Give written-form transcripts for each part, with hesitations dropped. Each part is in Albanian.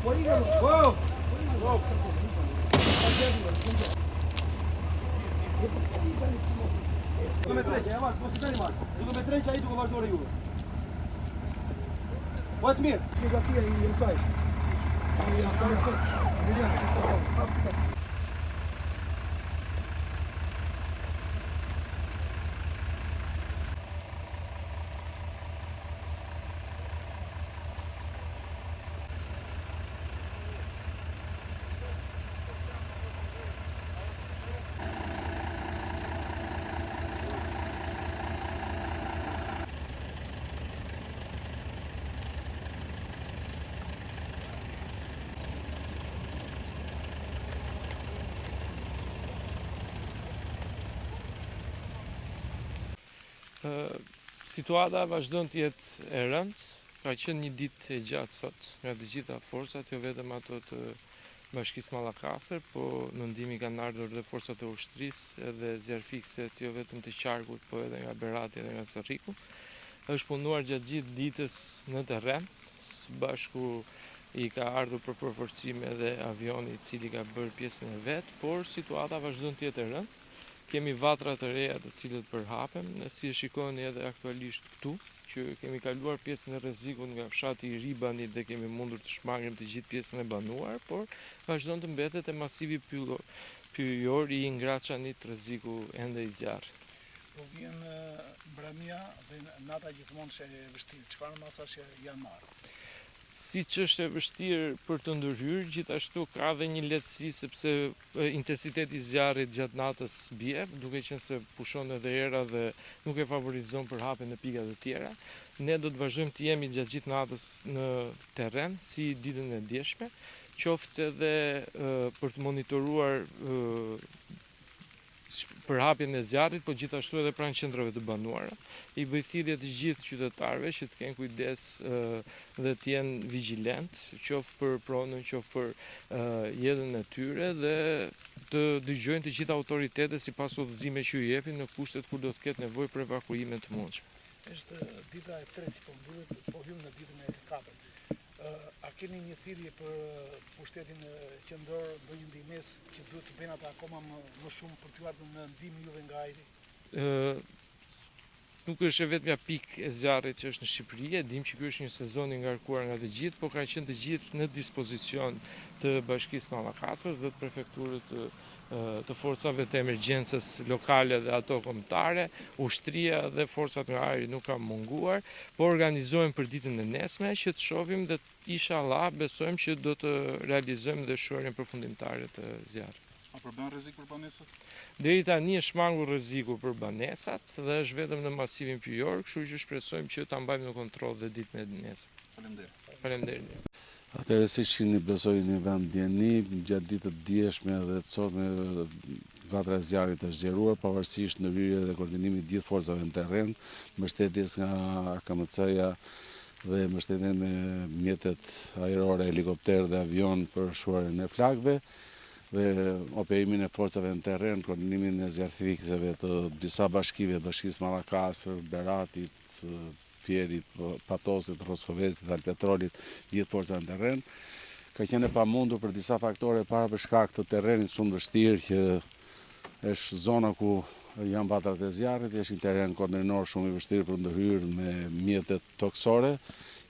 Do me treqe, mos i bëni mal. Do me treqe ai duke vazhdore juve. Po të mirë. Fotografia i saj. Ja, Situata vazhdon të jetë e rëndë, ka qenë një ditë e gjatë sot nga të gjitha forcat, jo vetëm ato të Bashkisë Mallakasër, po në ndihmë kanë ardhur dhe forcat e ushtrisë edhe zjarfikset jo vetëm të qarkut, po edhe nga Berati dhe nga Sarriku. Është punuar gjatë gjithë ditës në terren, së bashku i ka ardhur për përforcime edhe avioni i cili ka bërë pjesën e vet, por situata vazhdon të jetë e rëndë. Kemi vatra të reja të cilët përhapen, si e shikoni edhe aktualisht këtu, që kemi kaluar pjesën e rrezikut nga fshati i Ribanit dhe kemi mundur të shmangim të gjithë pjesën e banuar, por vazhdon të mbetet e masivi pyjor i Ngraçanit rreziku ende i zjarrit. Po vjen mbrëmja dhe nata gjithmonë që e vështirë. Çfarë masash janë marrë? Si që është e vështirë për të ndërhyrë, gjithashtu ka dhe një lehtësi sepse intensiteti i zjarrit gjatë natës bie, duke qenë se pushon edhe era dhe nuk e favorizon për hapjen e pikat e tjera. Ne do të vazhdojmë të jemi gjatë gjithë natës në terren, si ditën e djeshme, qoftë edhe për të monitoruar për hapjen e zjarrit, po gjithashtu edhe pranë qendrave të banuara. I bëj thirrje të gjithë qytetarëve që të kenë kujdes dhe të jenë vigjilent, qoftë për pronën, qoftë për jetën e tyre dhe të dëgjojnë të gjitha autoritetet sipas udhëzimeve që i jepin në kushtet kur do të ketë nevojë për evakuime të mundshme. Është dita e tretë po mbyllet, po hym në ditën e katërt. A keni një thirrje për pushtetin qendror, ndonjë ndihmës që duhet të bëjnë ata akoma më shumë për t'ju ardhur në ndihmë juve nga ajri? Nuk është vetëm pikë e zjarrit që është në Shqipëri, e dim që ky është një sezon i ngarkuar nga të gjithë, por kanë qenë të gjithë në dispozicion të Bashkisë Mallakasës dhe të prefekturës të forcave të emergjencës lokale dhe ato kombëtare, ushtria dhe forcat nga ajri nuk kanë munguar, por organizohen për ditën e nesme që të shohim dhe inshallah besojmë që do të realizojmë dhe shorjen përfundimtare të zjarrit. A përban rrezik për banesat? Deri tani është shmangur rreziku për banesat dhe është vetëm në masivin pyjor, kështu që shpresojmë që ta mbajmë në kontroll dhe ditën e nesme. Faleminderit. Faleminderit. Atëherë siç keni besoj në vend djeni, gjatë ditës të djeshme dhe të sotme vatra e zjarrit është zgjeruar pavarësisht ndërhyrjes dhe koordinimit të gjithë forcave në terren, mbështetjes nga AKMC-ja dhe mbështetjen me mjetet ajrore, helikopter dhe avion për shuarjen e flakëve dhe operimin e forcave në terren, koordinimin e zjarrfikësve të disa bashkive, Bashkisë Mallakasër, Beratit, Fierit, Patosit, Roskovezit, Alpetrolit, gjithë forca në terren. Ka qenë e pamundur për disa faktore para për shkak të terrenit shumë vështirë që është zona ku janë vatrat e zjarrit, është një terren kontejner shumë i vështirë për ndërhyrë me mjetet toksore.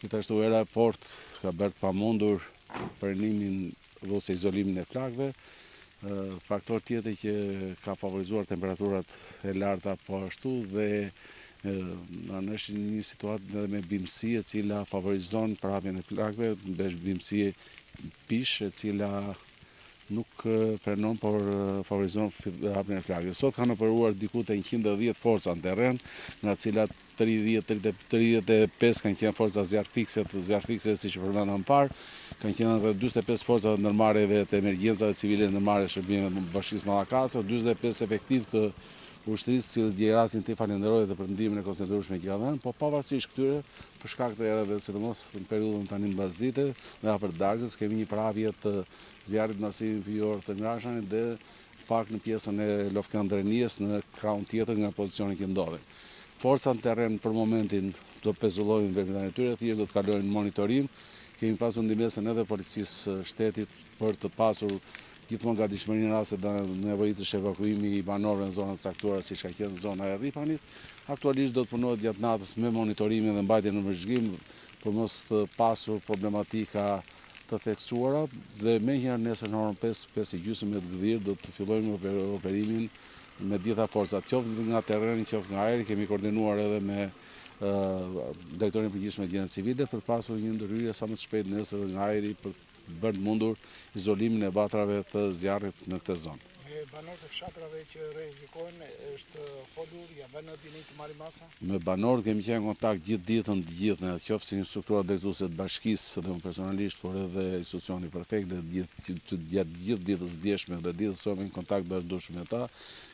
Gjithashtu era e fortë ka bërë të pamundur pranimin ose izolimin e flakëve. Faktor tjetër që ka favorizuar temperaturat e larta po ashtu dhe është një situatë edhe me bimësi e cila favorizon përhapjen e flakëve, është bimësi pish e cila nuk frenon, por favorizon hapjen e flakëve. Sot kanë operuar diku te 110 forca në terren, nga cilat 35 kanë qenë forca zjarrfikse siç e përmendëm më parë, kanë qenë edhe 45 forca ndërmarrjeve të emergjencave civile ndërmarrje shërbime të Bashkisë Mallakasër, 45 efektiv të ushtrisë që djerasin të falenderoj dhe për ndihmën e konsiderueshme që ka dhënë, po pavarësisht këtyre, për shkak të erave, sidomos në periudhën tani mbasdite dhe afër darkës, kemi një prapje të zjarrit masivin pyjor të Ngraçanit dhe pak në pjesën e Lofkëndrënies në krahun tjetër nga pozicioni që ndodhen. Forca në terren për momentin do pezullojnë veprimtarin e tyre, thjesht do të kalojnë në monitorim. Kemi pasur ndihmën edhe policisë shtetit për të pasur gjithmonë gatishmëri në raste nevojitësh evakuimi i banorëve në zona të caktuara siç ka qenë zona e Rripanit. Aktualisht do të punohet gjatë natës me monitorimin dhe mbajtjen në vëzhgim për mos të pasur problematika të theksuara dhe menjëherë nesër në orën 5:30 me të gdhir do të fillojmë operimin me gjitha forcat, qoftë nga terreni, qoftë nga ajri. Kemi koordinuar edhe me drejtorin e përgjithshëm të Gjendet Civile për pasur një ndërhyrje sa më të shpejt nesër nga ajri për bërë të mundur izolimin e batrave të zjarrit në këtë zonë. Me banorët e fshatrave që rrezikojnë, është folur, ja vënë dini të marrin masa? Me banorët kemi qenë në kontakt gjithë ditën të gjithë, qoftë si struktura drejtuese të bashkisë dhe unë personalisht, por edhe institucioni prefekt dhe gjithë ditës djeshme dhe ditës sot në kontakt bashkëdhënshëm me ta.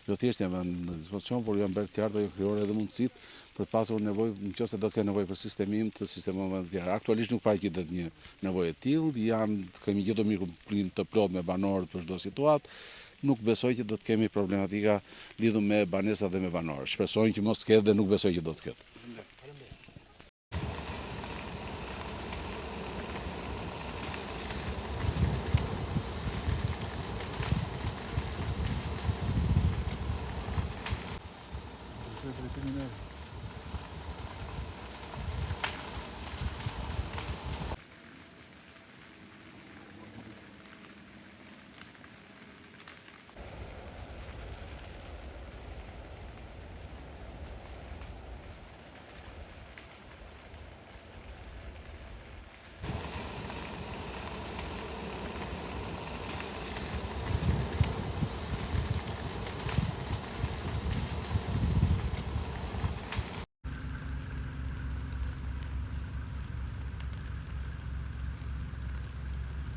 Jo thjesht janë në dispozicion, por janë bërë të qartë dhe krijuar edhe mundësitë për të pasur nevojë, nëse do të kenë nevojë për sistemim të sistemeve të tjera. Aktualisht nuk paraqitet një nevojë e tillë, kemi gjetur mirëkumplim të plot me banorët për çdo situatë. Nuk besoj që do të kemi problematika lidhur me banesat dhe me banorët. Shpresoj që mos të ketë dhe nuk besoj që do të ketë.